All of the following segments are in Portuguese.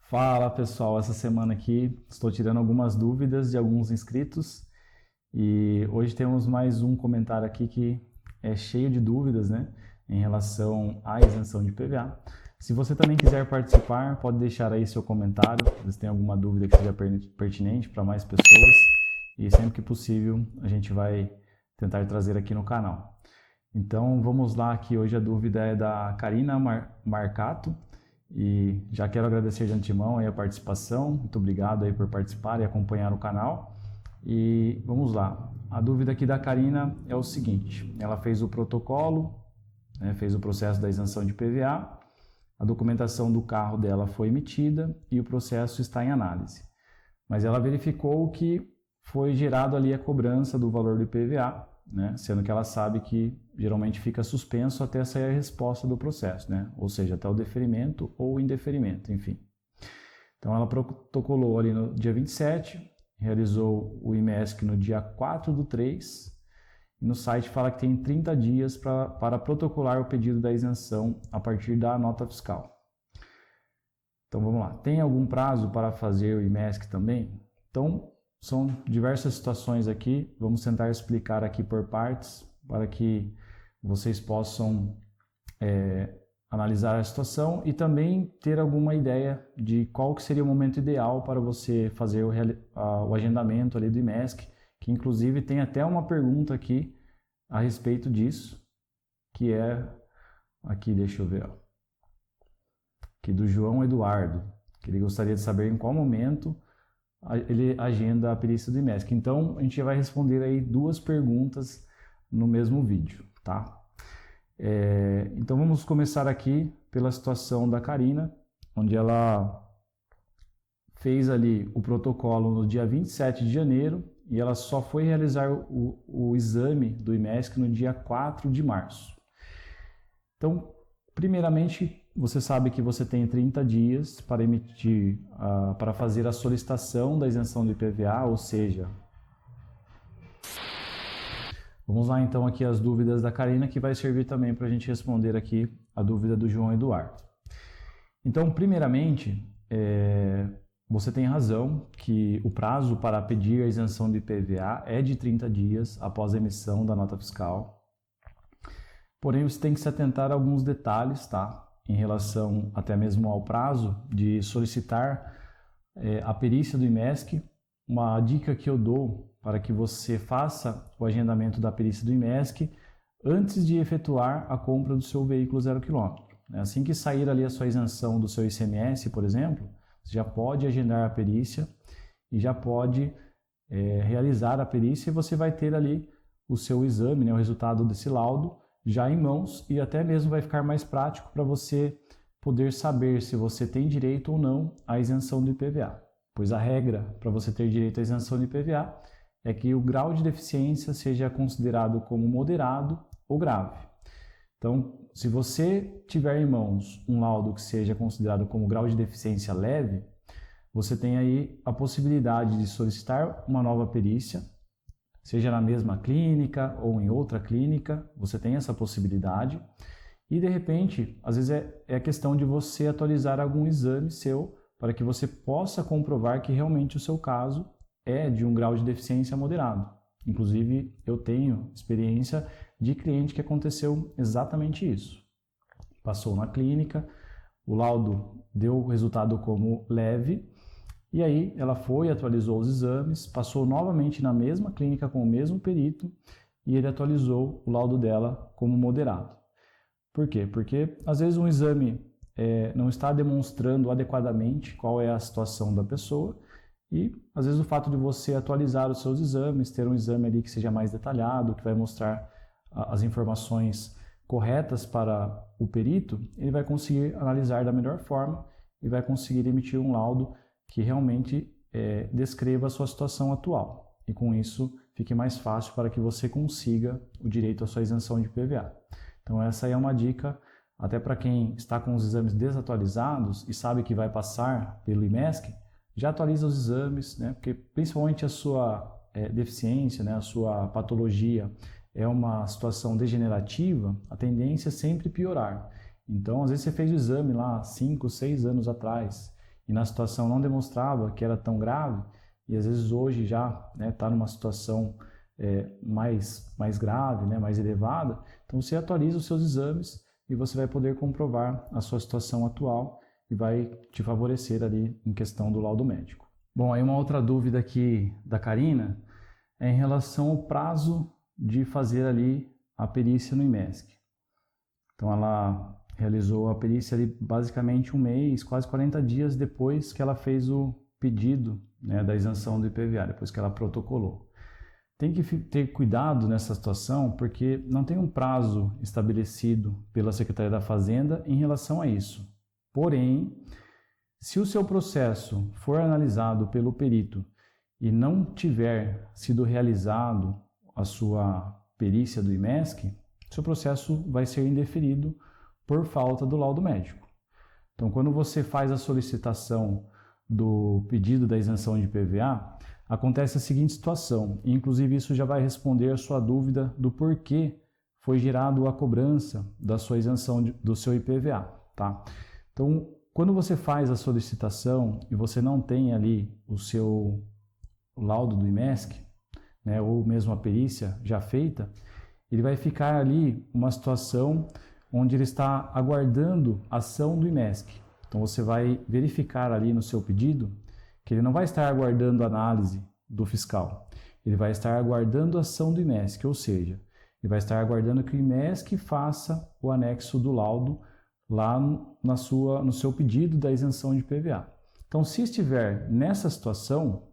Fala pessoal, essa semana aqui estou tirando algumas dúvidas de alguns inscritos e hoje temos mais um comentário aqui que é cheio de dúvidas, né, em relação à isenção de PVA. Se você também quiser participar, pode deixar aí seu comentário, se tem alguma dúvida que seja pertinente para mais pessoas e sempre que possível a gente vai tentar trazer aqui no canal. Então vamos lá, que hoje a dúvida é da Karina Marcato. E já quero agradecer de antemão aí a participação, muito obrigado aí por participar e acompanhar o canal. E vamos lá, a dúvida aqui da Karina é o seguinte: ela fez o protocolo, né, fez o processo da isenção de PVA, a documentação do carro dela foi emitida e o processo está em análise. Mas ela verificou que foi gerado ali a cobrança do valor do IPVA, né, sendo que ela sabe que geralmente fica suspenso até sair a resposta do processo, né, ou seja, até o deferimento ou indeferimento, enfim. Então ela protocolou ali no dia 27, realizou o IMESC no dia 4/3, e no site fala que tem 30 dias para protocolar o pedido da isenção a partir da nota fiscal. Então vamos lá, tem algum prazo para fazer o IMESC também? Então são diversas situações aqui, vamos tentar explicar aqui por partes para que vocês possam analisar a situação e também ter alguma ideia de qual que seria o momento ideal para você fazer o agendamento ali do IMESC, que inclusive tem até uma pergunta aqui a respeito disso, que é, aqui deixa eu ver, ó, aqui do João Eduardo, que ele gostaria de saber em qual momento ele agenda a perícia do IMESC. Então a gente vai responder aí duas perguntas no mesmo vídeo, tá? Então vamos começar aqui pela situação da Karina, onde ela fez ali o protocolo no dia 27 de janeiro e ela só foi realizar o exame do IMESC no dia 4 de março. Então, primeiramente, você sabe que você tem 30 dias para emitir, para fazer a solicitação da isenção do IPVA, ou seja, vamos lá então aqui as dúvidas da Karina, que vai servir também para a gente responder aqui a dúvida do João Eduardo. Então, primeiramente, você tem razão que o prazo para pedir a isenção do IPVA é de 30 dias após a emissão da nota fiscal. Porém, você tem que se atentar a alguns detalhes, tá? Em relação até mesmo ao prazo de solicitar a perícia do IMESC. Uma dica que eu dou para que você faça o agendamento da perícia do IMESC antes de efetuar a compra do seu veículo 0 km. Assim que sair ali a sua isenção do seu ICMS, por exemplo, você já pode agendar a perícia e já pode realizar a perícia e você vai ter ali o seu exame, né, o resultado desse laudo, já em mãos, e até mesmo vai ficar mais prático para você poder saber se você tem direito ou não à isenção do IPVA. Pois a regra para você ter direito à isenção do IPVA é que o grau de deficiência seja considerado como moderado ou grave. Então, se você tiver em mãos um laudo que seja considerado como grau de deficiência leve, você tem aí a possibilidade de solicitar uma nova perícia, seja na mesma clínica ou em outra clínica, você tem essa possibilidade. E de repente, às vezes é questão de você atualizar algum exame seu para que você possa comprovar que realmente o seu caso é de um grau de deficiência moderado. Inclusive, eu tenho experiência de cliente que aconteceu exatamente isso. Passou na clínica, o laudo deu o resultado como leve, e aí ela foi, atualizou os exames, passou novamente na mesma clínica com o mesmo perito e ele atualizou o laudo dela como moderado. Por quê? Porque às vezes um exame não está demonstrando adequadamente qual é a situação da pessoa e às vezes o fato de você atualizar os seus exames, ter um exame ali que seja mais detalhado, que vai mostrar as informações corretas para o perito, ele vai conseguir analisar da melhor forma e vai conseguir emitir um laudo que realmente descreva a sua situação atual. E com isso fique mais fácil para que você consiga o direito à sua isenção de PVA. Então essa aí é uma dica até para quem está com os exames desatualizados e sabe que vai passar pelo IMESC, já atualiza os exames, né? Porque principalmente a sua deficiência, né? A sua patologia é uma situação degenerativa, a tendência é sempre piorar. Então, às vezes você fez o exame lá 5, 6 anos atrás e na situação não demonstrava que era tão grave, e às vezes hoje já está numa situação mais grave, né, mais elevada, então você atualiza os seus exames e você vai poder comprovar a sua situação atual e vai te favorecer ali em questão do laudo médico. Bom, aí uma outra dúvida aqui da Karina é em relação ao prazo de fazer ali a perícia no IMESC. Então ela realizou a perícia ali basicamente um mês, quase 40 dias depois que ela fez o pedido, né, da isenção do IPVA, depois que ela protocolou. Tem que ter cuidado nessa situação porque não tem um prazo estabelecido pela Secretaria da Fazenda em relação a isso. Porém, se o seu processo for analisado pelo perito e não tiver sido realizado a sua perícia do IMESC, seu processo vai ser indeferido por falta do laudo médico. Então, quando você faz a solicitação do pedido da isenção de IPVA, acontece a seguinte situação, e inclusive isso já vai responder a sua dúvida do porquê foi gerado a cobrança da sua isenção do seu IPVA, tá? Então, quando você faz a solicitação e você não tem ali o seu laudo do IMESC, né, ou mesmo a perícia já feita, ele vai ficar ali uma situação onde ele está aguardando a ação do IMESC. Então você vai verificar ali no seu pedido que ele não vai estar aguardando a análise do fiscal, ele vai estar aguardando a ação do IMESC, ou seja, ele vai estar aguardando que o IMESC faça o anexo do laudo lá no seu pedido da isenção de IPVA. Então, se estiver nessa situação,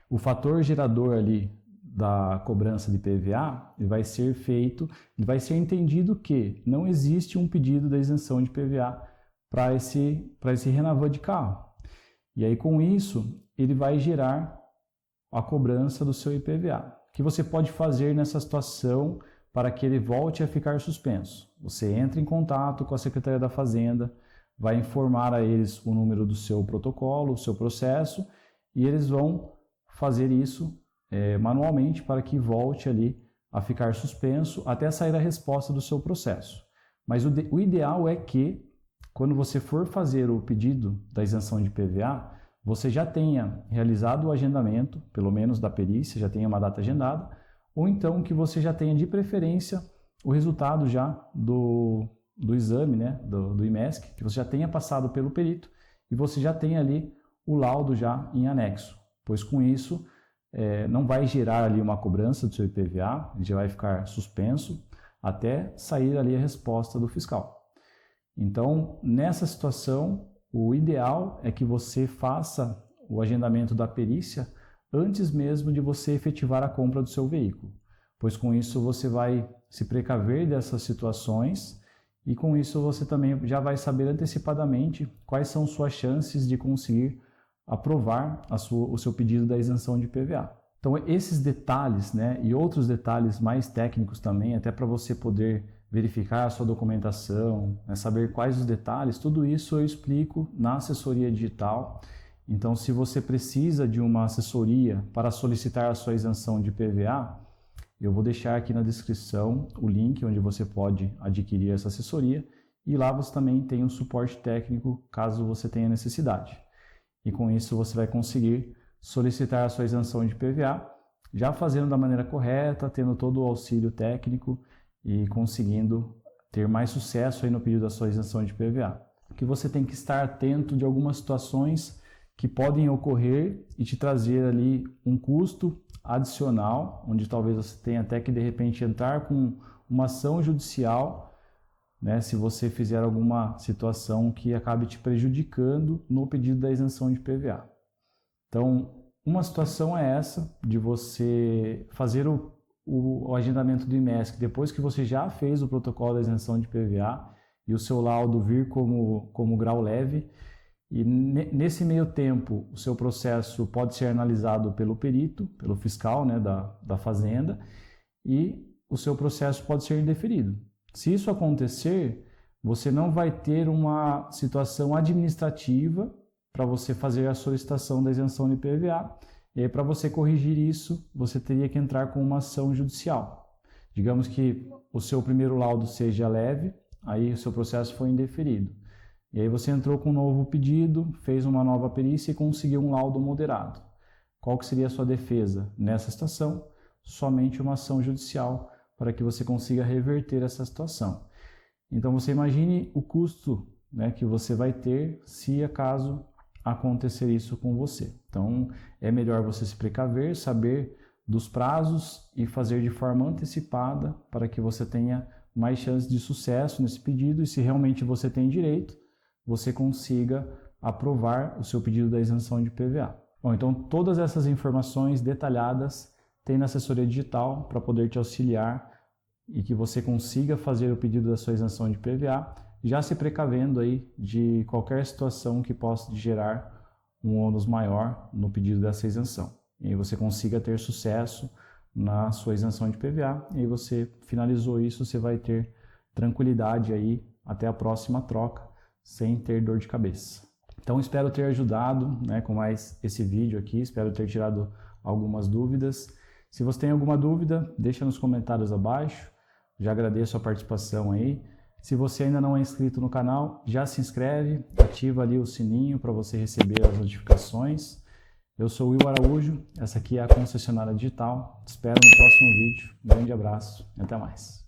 o fator gerador ali da cobrança de IPVA ele vai ser feito, ele vai ser entendido que não existe um pedido da isenção de IPVA para esse Renavan de carro. E aí, com isso, ele vai gerar a cobrança do seu IPVA. O que você pode fazer nessa situação para que ele volte a ficar suspenso? Você entra em contato com a Secretaria da Fazenda, vai informar a eles o número do seu protocolo, o seu processo, e eles vão fazer isso manualmente para que volte ali a ficar suspenso até sair a resposta do seu processo. Mas o ideal é que, quando você for fazer o pedido da isenção de IPVA, você já tenha realizado o agendamento, pelo menos da perícia, já tenha uma data agendada, ou então que você já tenha de preferência o resultado já do exame, né, do IMESC, que você já tenha passado pelo perito e você já tenha ali o laudo já em anexo, pois com isso não vai gerar ali uma cobrança do seu IPVA, ele já vai ficar suspenso até sair ali a resposta do fiscal. Então, nessa situação, o ideal é que você faça o agendamento da perícia antes mesmo de você efetivar a compra do seu veículo, pois com isso você vai se precaver dessas situações e com isso você também já vai saber antecipadamente quais são suas chances de conseguir aprovar o seu pedido da isenção de IPVA. Então esses detalhes, né, e outros detalhes mais técnicos também, até para você poder verificar a sua documentação, né, saber quais os detalhes, tudo isso eu explico na assessoria digital. Então, se você precisa de uma assessoria para solicitar a sua isenção de IPVA, eu vou deixar aqui na descrição o link onde você pode adquirir essa assessoria e lá você também tem um suporte técnico caso você tenha necessidade. E com isso você vai conseguir solicitar a sua isenção de IPVA, já fazendo da maneira correta, tendo todo o auxílio técnico e conseguindo ter mais sucesso aí no pedido da sua isenção de IPVA. Que você tem que estar atento de algumas situações que podem ocorrer e te trazer ali um custo adicional, onde talvez você tenha até que de repente entrar com uma ação judicial, né, se você fizer alguma situação que acabe te prejudicando no pedido da isenção de IPVA. Então, uma situação é essa, de você fazer o agendamento do IMESC depois que você já fez o protocolo da isenção de IPVA e o seu laudo vir como grau leve. E nesse meio tempo, o seu processo pode ser analisado pelo perito, pelo fiscal, né, da Fazenda, e o seu processo pode ser indeferido. Se isso acontecer, você não vai ter uma situação administrativa para você fazer a solicitação da isenção de IPVA. E aí, para você corrigir isso, você teria que entrar com uma ação judicial. Digamos que o seu primeiro laudo seja leve, aí o seu processo foi indeferido. E aí você entrou com um novo pedido, fez uma nova perícia e conseguiu um laudo moderado. Qual que seria a sua defesa? Nessa situação, somente uma ação judicial para que você consiga reverter essa situação. Então você imagine o custo, né, que você vai ter se acaso acontecer isso com você. Então é melhor você se precaver, saber dos prazos e fazer de forma antecipada para que você tenha mais chances de sucesso nesse pedido e se realmente você tem direito, você consiga aprovar o seu pedido da isenção de PVA. Bom, então todas essas informações detalhadas tem na assessoria digital para poder te auxiliar e que você consiga fazer o pedido da sua isenção de PVA, já se precavendo aí de qualquer situação que possa gerar um ônus maior no pedido dessa isenção. E aí você consiga ter sucesso na sua isenção de PVA, e aí você finalizou isso, você vai ter tranquilidade aí até a próxima troca, sem ter dor de cabeça. Então espero ter ajudado, né, com mais esse vídeo aqui, espero ter tirado algumas dúvidas. Se você tem alguma dúvida, deixa nos comentários abaixo, já agradeço a participação aí. Se você ainda não é inscrito no canal, já se inscreve, ativa ali o sininho para você receber as notificações. Eu sou o Will Araújo, essa aqui é a Concessionária Digital. Te espero no próximo vídeo. Um grande abraço e até mais.